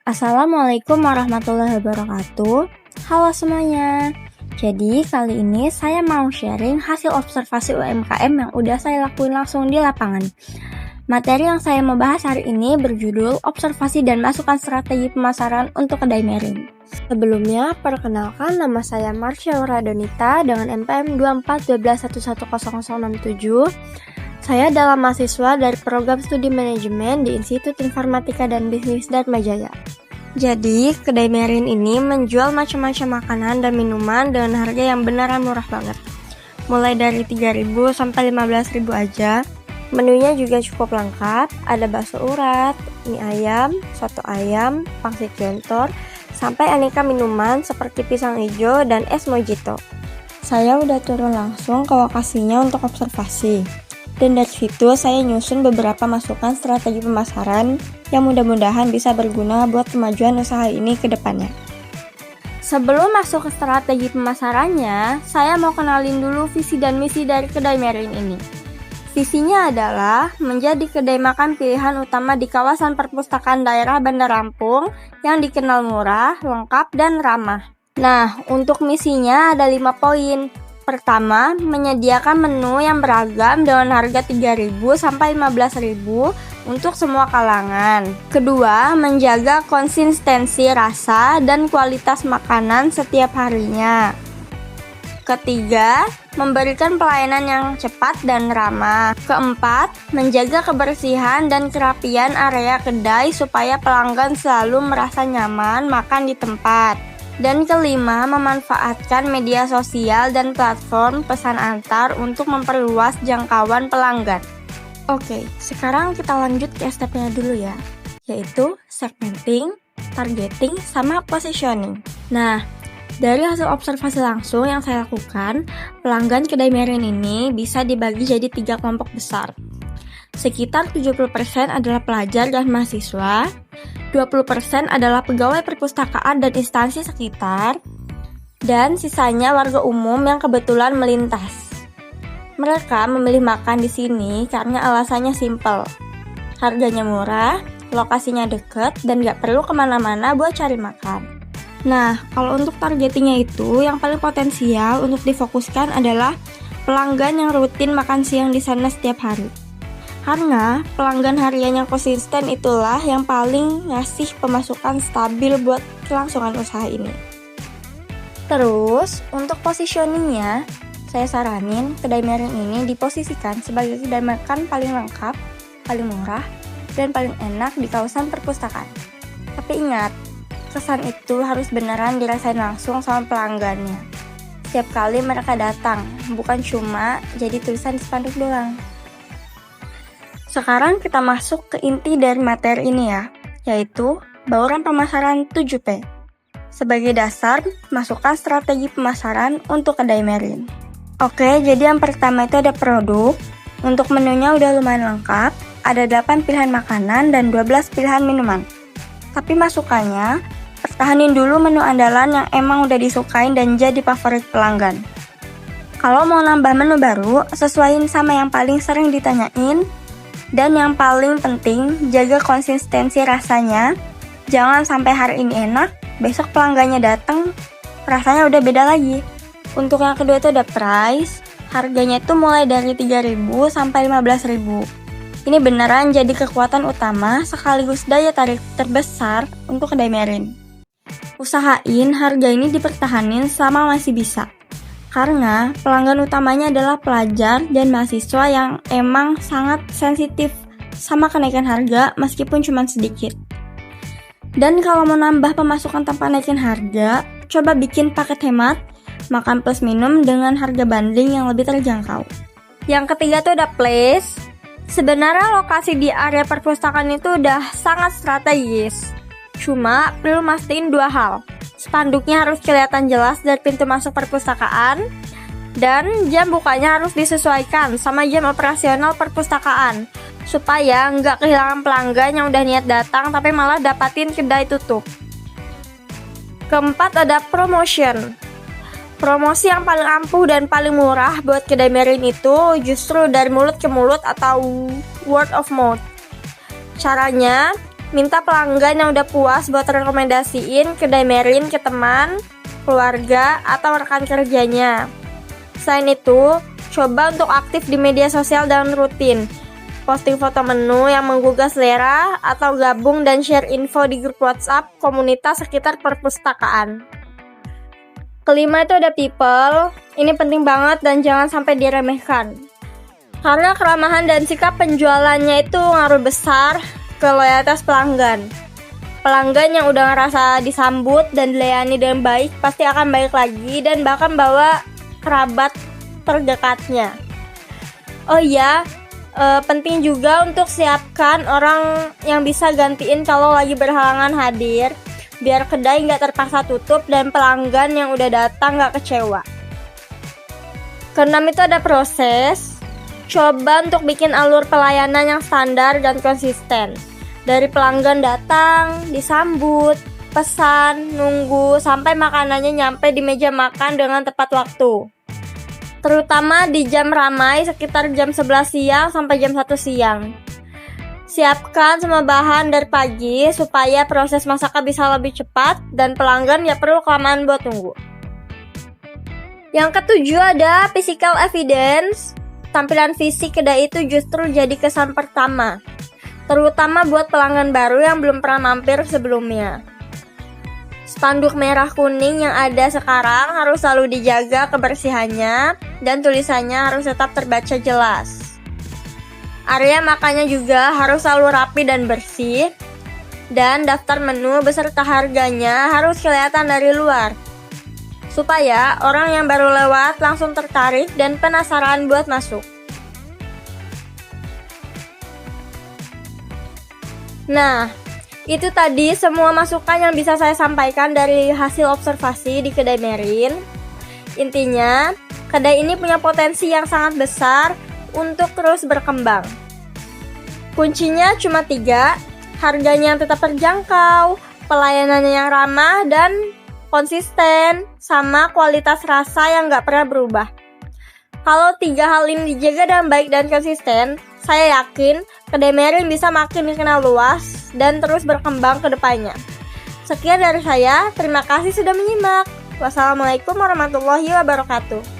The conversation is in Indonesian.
Assalamualaikum warahmatullahi wabarakatuh. Halo semuanya. Jadi kali ini saya mau sharing hasil observasi UMKM yang udah saya lakuin langsung di lapangan. Materi yang saya mau bahas hari ini berjudul Observasi dan Masukan Strategi Pemasaran untuk Kedai Mirin. Sebelumnya, perkenalkan nama saya Marsha Radonita dengan NPM 2412110067. Saya adalah mahasiswa dari program studi manajemen di Institut Informatika dan Bisnis Dharma Jaya. Jadi, Kedai Mirin ini menjual macam-macam makanan dan minuman dengan harga yang beneran murah banget. Mulai dari 3.000 sampai 15.000 aja. Menunya juga cukup lengkap, ada bakso urat, mie ayam, soto ayam, pangsit jontor, sampai aneka minuman seperti pisang hijau dan es mojito. Saya udah turun langsung ke lokasinya untuk observasi. Dan dari situ saya nyusun beberapa masukan strategi pemasaran yang mudah-mudahan bisa berguna buat kemajuan usaha ini ke depannya. Sebelum masuk ke strategi pemasarannya, saya mau kenalin dulu visi dan misi dari Kedai Mirin ini. Visinya adalah menjadi kedai makan pilihan utama di kawasan perpustakaan daerah Bandar Lampung yang dikenal murah, lengkap, dan ramah. Nah, untuk misinya ada 5 poin. Pertama, menyediakan menu yang beragam dengan harga 3.000 sampai 15.000 untuk semua kalangan. Kedua, menjaga konsistensi rasa dan kualitas makanan setiap harinya. Ketiga, memberikan pelayanan yang cepat dan ramah. Keempat, menjaga kebersihan dan kerapian area kedai supaya pelanggan selalu merasa nyaman makan di tempat. Dan kelima, memanfaatkan media sosial dan platform pesan antar untuk memperluas jangkauan pelanggan. Oke, sekarang kita lanjut ke stepnya dulu ya, yaitu segmenting, targeting, sama positioning. Nah, dari hasil observasi langsung yang saya lakukan, pelanggan Kedai Mirin ini bisa dibagi jadi 3 kelompok besar. Sekitar 70% adalah pelajar dan mahasiswa, 20% adalah pegawai perpustakaan dan instansi sekitar, dan sisanya warga umum yang kebetulan melintas. Mereka memilih makan di sini karena alasannya simpel. Harganya murah, lokasinya deket, dan gak perlu kemana-mana buat cari makan. Nah, kalau untuk targetingnya itu, yang paling potensial untuk difokuskan adalah pelanggan yang rutin makan siang di sana setiap hari. Karena pelanggan harian yang konsisten itulah yang paling ngasih pemasukan stabil buat kelangsungan usaha ini. Terus, untuk positioningnya, saya saranin Kedai Mirin ini diposisikan sebagai kedai makan paling lengkap, paling murah, dan paling enak di kawasan perpustakaan. Tapi ingat, kesan itu harus beneran dirasain langsung sama pelanggannya. Setiap kali mereka datang, bukan cuma jadi tulisan di spanduk doang. Sekarang kita masuk ke inti dari materi ini ya, yaitu bauran pemasaran 7P. Sebagai dasar, masukkan strategi pemasaran untuk Kedai Mirin. Oke, jadi yang pertama itu ada produk. Untuk menunya udah lumayan lengkap, ada 8 pilihan makanan dan 12 pilihan minuman. Tapi masukannya, pertahanin dulu menu andalan yang emang udah disukain dan jadi favorit pelanggan. Kalau mau nambah menu baru, sesuaiin sama yang paling sering ditanyain. Dan yang paling penting, jaga konsistensi rasanya. Jangan sampai hari ini enak, besok pelanggannya datang, rasanya udah beda lagi. Untuk yang kedua itu ada price. Harganya itu mulai dari 3.000 sampai 15.000. Ini beneran jadi kekuatan utama sekaligus daya tarik terbesar untuk Kedai Mirin. Usahain harga ini dipertahanin selama masih bisa. Karena pelanggan utamanya adalah pelajar dan mahasiswa yang emang sangat sensitif sama kenaikan harga meskipun cuma sedikit. Dan kalau mau nambah pemasukan tanpa naikin harga, coba bikin paket hemat, makan plus minum dengan harga banding yang lebih terjangkau. Yang ketiga tuh ada place. Sebenarnya lokasi di area perpustakaan itu udah sangat strategis. Cuma perlu mastiin 2 hal. Spanduknya harus kelihatan jelas dari pintu masuk perpustakaan, dan jam bukanya harus disesuaikan sama jam operasional perpustakaan, supaya nggak kehilangan pelanggan yang udah niat datang tapi malah dapatin kedai tutup. Keempat ada promotion. Promosi yang paling ampuh dan paling murah buat Kedai Mirin itu justru dari mulut ke mulut atau word of mouth. Caranya, Minta pelanggan yang udah puas buat rekomendasiin kedai Merin ke teman, keluarga, atau rekan kerjanya. Selain itu, coba untuk aktif di media sosial dan rutin. Posting foto menu yang menggugah selera atau gabung dan share info di grup WhatsApp komunitas sekitar perpustakaan. Kelima itu ada people. Ini penting banget dan jangan sampai diremehkan. Karena keramahan dan sikap penjualannya itu ngaruh besar ke loyalitas pelanggan. Pelanggan yang udah ngerasa disambut dan dilayani dengan baik pasti akan balik lagi dan bahkan bawa kerabat terdekatnya. Oh iya, penting juga untuk siapkan orang yang bisa gantiin kalau lagi berhalangan hadir, biar kedai nggak terpaksa tutup dan pelanggan yang udah datang nggak kecewa. Keenam itu ada proses. Coba untuk bikin alur pelayanan yang standar dan konsisten. Dari pelanggan datang, disambut, pesan, nunggu, sampai makanannya nyampe di meja makan dengan tepat waktu. Terutama di jam ramai sekitar jam 11 siang sampai jam 1 siang. Siapkan semua bahan dari pagi supaya proses masaknya bisa lebih cepat dan pelanggan gak perlu kelamaan buat tunggu. Yang ketujuh ada physical evidence. Tampilan fisik kedai itu justru jadi kesan pertama, terutama buat pelanggan baru yang belum pernah mampir sebelumnya. Spanduk merah kuning yang ada sekarang harus selalu dijaga kebersihannya dan tulisannya harus tetap terbaca jelas. Area makannya juga harus selalu rapi dan bersih, dan daftar menu beserta harganya harus kelihatan dari luar, supaya orang yang baru lewat langsung tertarik dan penasaran buat masuk. Nah, itu tadi semua masukan yang bisa saya sampaikan dari hasil observasi di kedai Merin. Intinya, kedai ini punya potensi yang sangat besar untuk terus berkembang. Kuncinya cuma 3, harganya yang tetap terjangkau, pelayanannya yang ramah dan konsisten, sama kualitas rasa yang gak pernah berubah. Kalau 3 hal ini dijaga dengan baik dan konsisten, saya yakin kedai Merin bisa makin dikenal luas dan terus berkembang ke depannya. Sekian dari saya, terima kasih sudah menyimak. Wassalamualaikum warahmatullahi wabarakatuh.